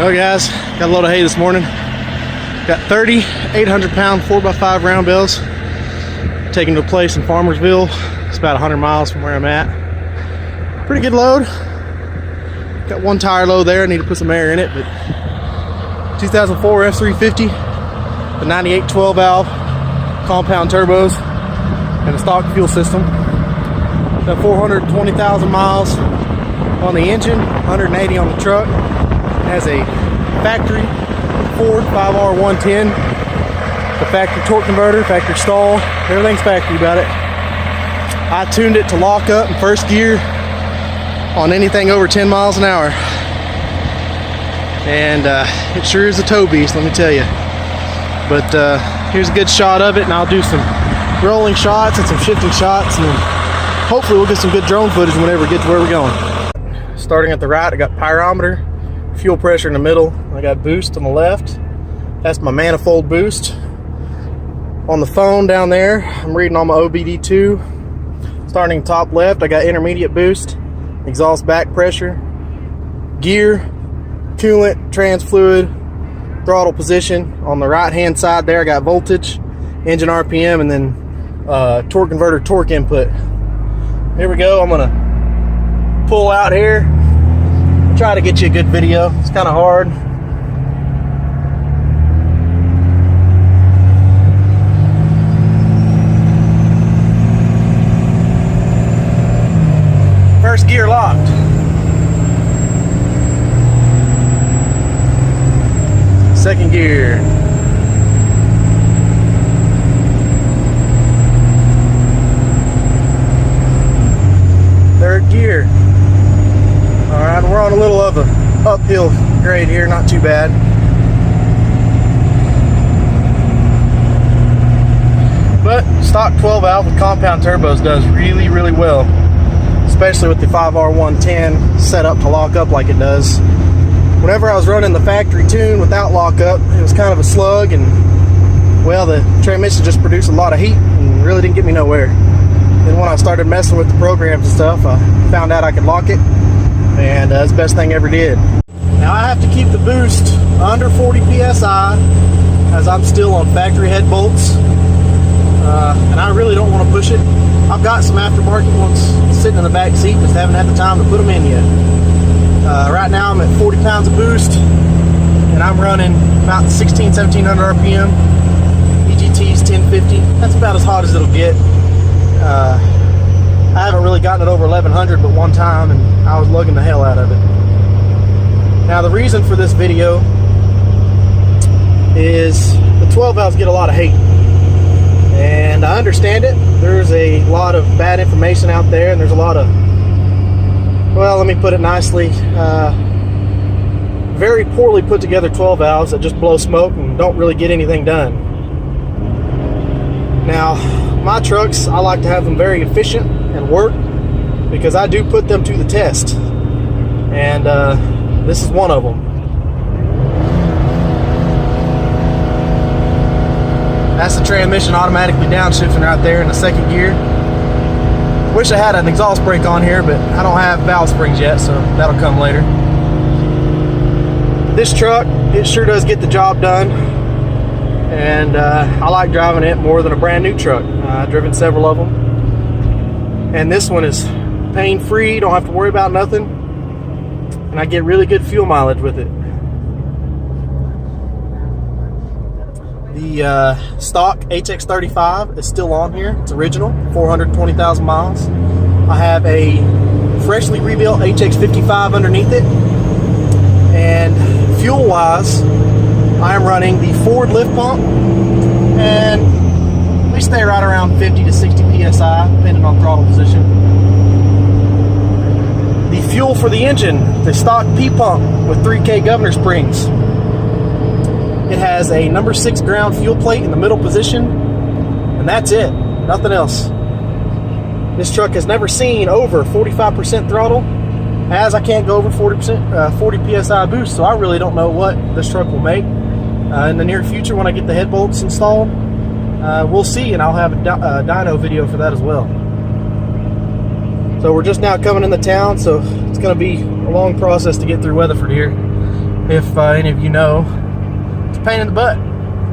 Well guys, got a load of hay this morning. Got 30 800-pound 4x5 round bales taken to a place in Farmersville. It's about 100 miles from where I'm at. Pretty good load. Got one tire load there. I need to put some air in it, but 2004 F350, the 98 12 valve, compound turbos, and a stock fuel system. Got 420,000 miles on the engine, 180 on the truck. Has a factory Ford 5R110, the factory torque converter, factory stall, everything's factory about it. I tuned it to lock up in first gear on anything over 10 miles an hour, and it sure is a tow beast, let me tell you. But here's a good shot of it, and I'll do some rolling shots and some shifting shots, and then hopefully we'll get some good drone footage whenever we get to where we're going. Starting at the right, I got pyrometer, fuel pressure in the middle. I got boost on the left. That's my manifold boost. On the phone down there, I'm reading on my OBD2. Starting top left, I got intermediate boost, exhaust back pressure, gear, coolant, trans fluid, throttle position. On the right hand side there, I got voltage, engine RPM, and then torque converter torque input. Here we go. I'm gonna pull out here. Try to get you a good video. It's kind of hard. First gear locked. Second gear. Third gear. Alright, we're on a little of a uphill grade here, not too bad. But stock 12 valve with compound turbos does really, really well. Especially with the 5R110 set up to lock up like it does. Whenever I was running the factory tune without lockup, it was kind of a slug, and well, the transmission just produced a lot of heat and really didn't get me nowhere. Then when I started messing with the programs and stuff, I found out I could lock it, and that's the best thing I ever did. Now I have to keep the boost under 40 psi as I'm still on factory head bolts, and I really don't want to push it. I've got some aftermarket ones sitting in the back seat, just haven't had the time to put them in yet. Right now I'm at 40 pounds of boost, and I'm running about 1700 RPM, EGT's 1050. That's about as hot as it'll get. I haven't really gotten it over 1100 but one time, and I was lugging the hell out of it. Now the reason for this video is the 12 valves get a lot of hate, and I understand it. There's a lot of bad information out there, and there's a lot of, well, let me put it nicely, very poorly put together 12 valves that just blow smoke and don't really get anything done. Now my trucks, I like to have them very efficient and work, because I do put them to the test, and this is one of them. That's the transmission automatically downshifting right there in the second gear. Wish I had an exhaust brake on here, but I don't have valve springs yet, so that'll come later. This truck, it sure does get the job done, and I like driving it more than a brand new truck. I've driven several of them, and this one is pain-free, don't have to worry about nothing, and I get really good fuel mileage with it. The stock HX35 is still on here. It's original, 420,000 miles. I have a freshly rebuilt HX55 underneath it, and fuel-wise, I am running the Ford lift pump, and we stay right around 50 to 60 psi, depending on throttle position. The fuel for the engine, the stock P pump with 3K governor springs. It has a number 6 ground fuel plate in the middle position, and that's it, nothing else. This truck has never seen over 45% throttle, as I can't go over 40 psi boost, so I really don't know what this truck will make. In the near future, when I get the head bolts installed, we'll see, and I'll have a dyno video for that as well. So we're just now coming into town, so it's going to be a long process to get through Weatherford here. if any of you know. It's a pain in the butt,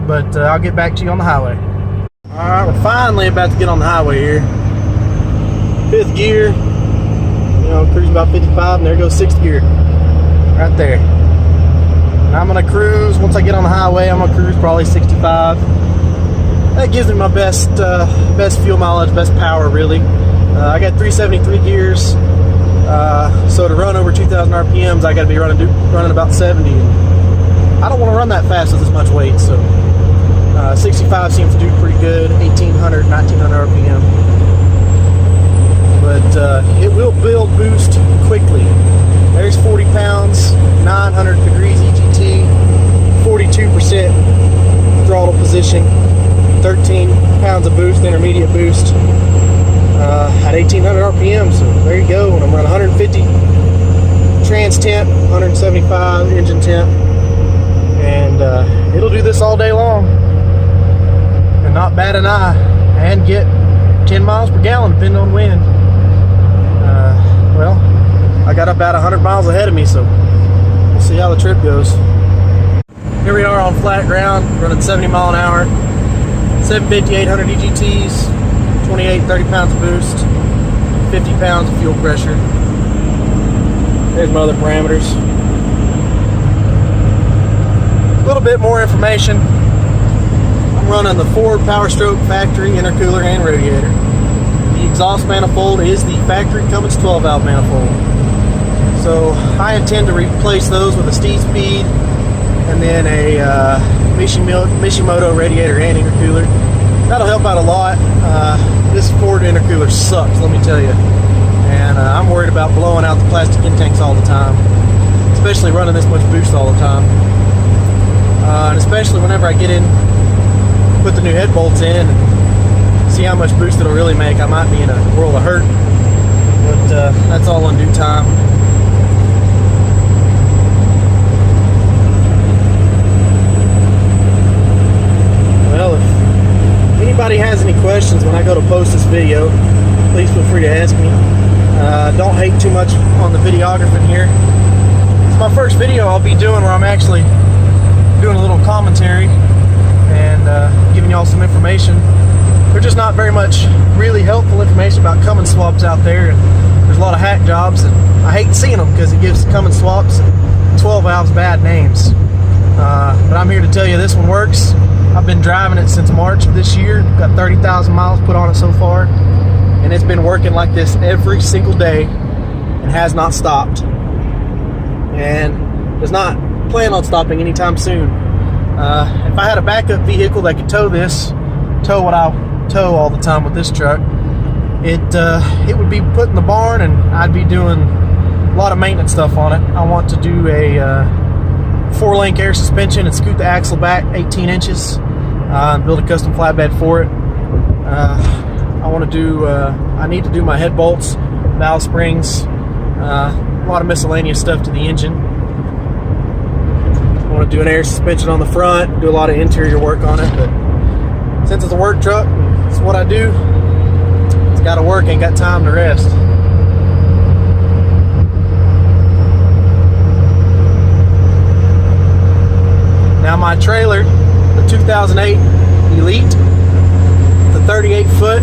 but I'll get back to you on the highway. Alright, we're finally about to get on the highway here. 5th gear, you know, cruising about 55, and there goes 6th gear. Right there. And I'm gonna cruise, once I get on the highway, I'm gonna cruise probably 65. That gives me my best fuel mileage, best power really. I got 373 gears, so to run over 2,000 RPMs, I gotta be running about 70. I don't want to run that fast with this much weight, so 65 seems to do pretty good, 1,800, 1,900 RPM. But it will build boost quickly. There's 40 pounds, 900 degrees EGT, 42% throttle position, 13 pounds of boost, intermediate boost, at 1,800 RPM. So there you go. And I'm running 150 trans temp, 175 engine temp, and it'll do this all day long and not bat an eye, and get 10 miles per gallon depending on wind. Well, I got about 100 miles ahead of me, so we'll see how the trip goes. Here we are on flat ground, running 70 mile an hour, 750, 800 EGTs, 28, 30 pounds of boost, 50 pounds of fuel pressure. There's my other parameters. A little bit more information. I'm running the Ford Powerstroke factory intercooler and radiator. The exhaust manifold is the factory Cummins 12 valve manifold. So I intend to replace those with a Steed Speed and then a Mishimoto radiator and intercooler. That'll help out a lot. This Ford intercooler sucks, let me tell you. And I'm worried about blowing out the plastic intakes all the time, especially running this much boost all the time. And especially whenever I get in, put the new head bolts in, and see how much boost it'll really make, I might be in a world of hurt. But that's all in due time. Well, if anybody has any questions when I go to post this video, please feel free to ask me. Don't hate too much on the videography here. It's my first video I'll be doing where I'm actually doing a little commentary and giving y'all some information. There's just not very much really helpful information about Cummins swaps out there, and there's a lot of hack jobs, and I hate seeing them because it gives Cummins swaps and 12 valves bad names. But I'm here to tell you this one works. I've been driving it since March of this year. Got 30,000 miles put on it so far, and it's been working like this every single day and has not stopped, and does not plan on stopping anytime soon. If I had a backup vehicle that could tow what I tow all the time with this truck, it would be put in the barn, and I'd be doing a lot of maintenance stuff on it. I want to do a 4-link air suspension and scoot the axle back 18 inches and build a custom flatbed for it. I need to do my head bolts, valve springs, a lot of miscellaneous stuff to the engine. I want to do an air suspension on the front, do a lot of interior work on it, but since it's a work truck, it's what I do. It's got to work, ain't got time to rest. Now my trailer, the 2008 Elite, it's a 38 foot,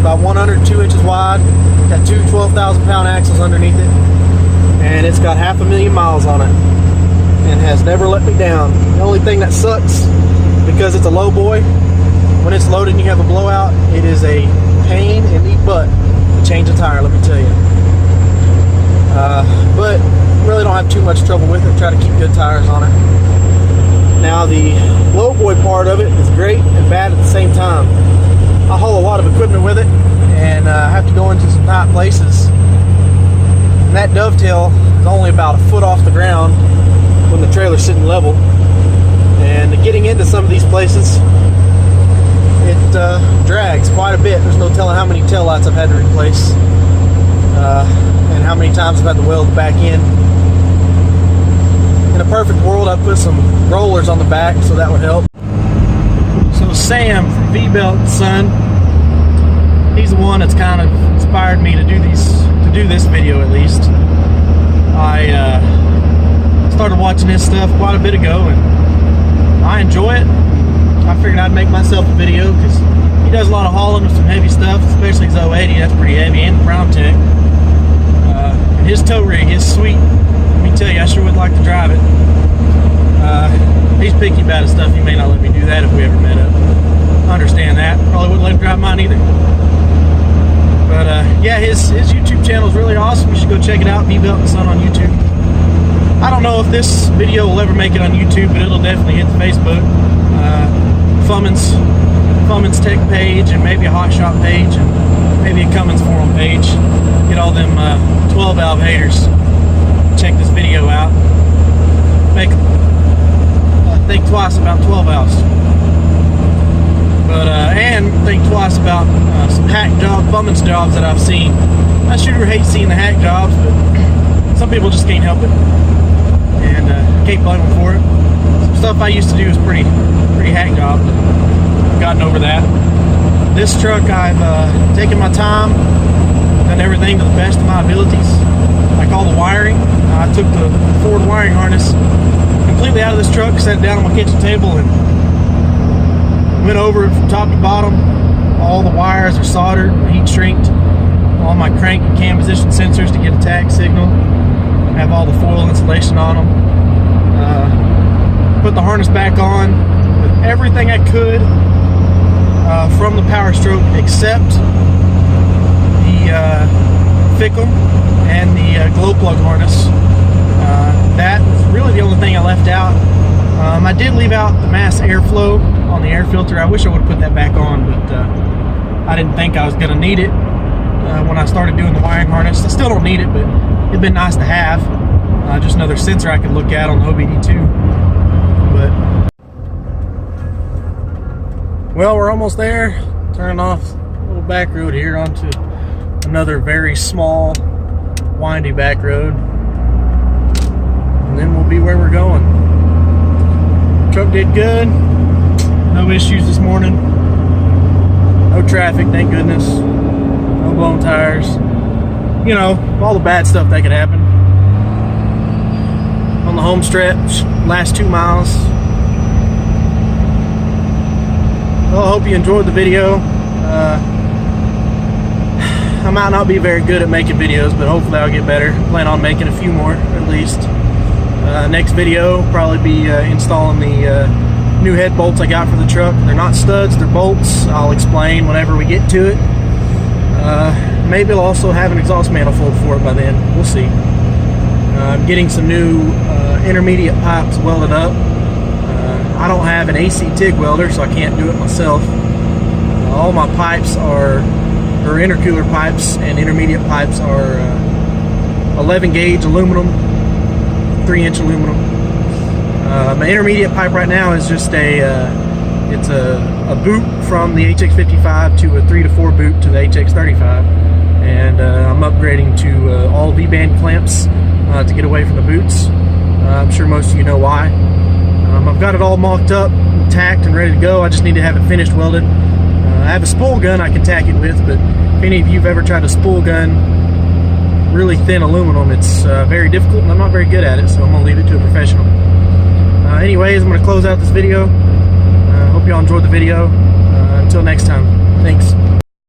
about 102 inches wide, got two 12,000 pound axles underneath it, and it's got 500,000 miles on it, and has never let me down. The only thing that sucks, because it's a low boy, when it's loaded and you have a blowout, it is a pain in the butt to change a tire, let me tell you. But really don't have too much trouble with it. Try to keep good tires on it. Now the low boy part of it is great and bad at the same time. I haul a lot of equipment with it, and I have to go into some tight places, and that dovetail is only about a foot off the ground when the trailer's sitting level, and getting into some of these places, it drags quite a bit. There's no telling how many tail lights I've had to replace, and how many times I've had to weld back in. In a perfect world, I'd put some rollers on the back, so that would help. So Sam from V-Belt Son, he's the one that's kind of inspired me to do this video at least. I started watching his stuff quite a bit ago, and I enjoy it. I figured I'd make myself a video because he does a lot of hauling with some heavy stuff, especially his 080. That's pretty heavy, and the Brown Tech. And his tow rig is sweet. Let me tell you, I sure would like to drive it. He's picky about his stuff. He may not let me do that if we ever met up. I understand that. Probably wouldn't let him drive mine either. But yeah, his YouTube channel is really awesome. You should go check it out. B-Belt and Son on YouTube. I don't know if this video will ever make it on YouTube, but it'll definitely hit the Facebook. Fummins Tech page, and maybe a Hot Shot page, and maybe a Cummins forum page. Get all them 12 valve haters. Check this video out. Think twice about 12 valves. But and think twice about some hack job, Fummins jobs that I've seen. I sure hate seeing the hack jobs, but some people just can't help it, and can't blame them for it. Some stuff I used to do was pretty hack job, but I've gotten over that. This truck, I've taken my time, done everything to the best of my abilities, like all the wiring. I took the Ford wiring harness completely out of this truck, set it down on my kitchen table, and went over it from top to bottom. All the wires are soldered, heat shrinked. All my crank and cam position sensors to get a tag signal. Have all the foil insulation on them. Put the harness back on with everything I could from the powerstroke, except the Fickum and the glow plug harness. That was really the only thing I left out. I did leave out the mass airflow on the air filter. I wish I would have put that back on, but I didn't think I was going to need it when I started doing the wiring harness. I still don't need it, but it'd been nice to have. Just another sensor I could look at on the OBD2. But well, we're almost there. Turning off a little back road here onto another very small, windy back road. And then we'll be where we're going. Truck did good. No issues this morning. No traffic, thank goodness. No blown tires. You know, all the bad stuff that could happen. On the home stretch, last 2 miles. Well, I hope you enjoyed the video. I might not be very good at making videos, but hopefully I'll get better. Plan on making a few more, at least. Next video, probably be installing the new head bolts I got for the truck. They're not studs, they're bolts. I'll explain whenever we get to it. Maybe I'll also have an exhaust manifold for it by then. We'll see. I'm getting some new intermediate pipes welded up. I don't have an AC TIG welder, so I can't do it myself. All my pipes are, or intercooler pipes and intermediate pipes are 11 gauge aluminum, 3-inch aluminum. My intermediate pipe right now is just it's a boot from the HX55 to a 3 to 4 boot to the HX35, and I'm upgrading to all V-band clamps to get away from the boots. I'm sure most of you know why. I've got it all mocked up, tacked, and ready to go. I just need to have it finished welded. I have a spool gun I can tack it with, but if any of you have ever tried to spool gun really thin aluminum, it's very difficult, and I'm not very good at it, so I'm going to leave it to a professional. Anyways, I'm going to close out this video. Hope y'all enjoyed the video. Until next time, thanks.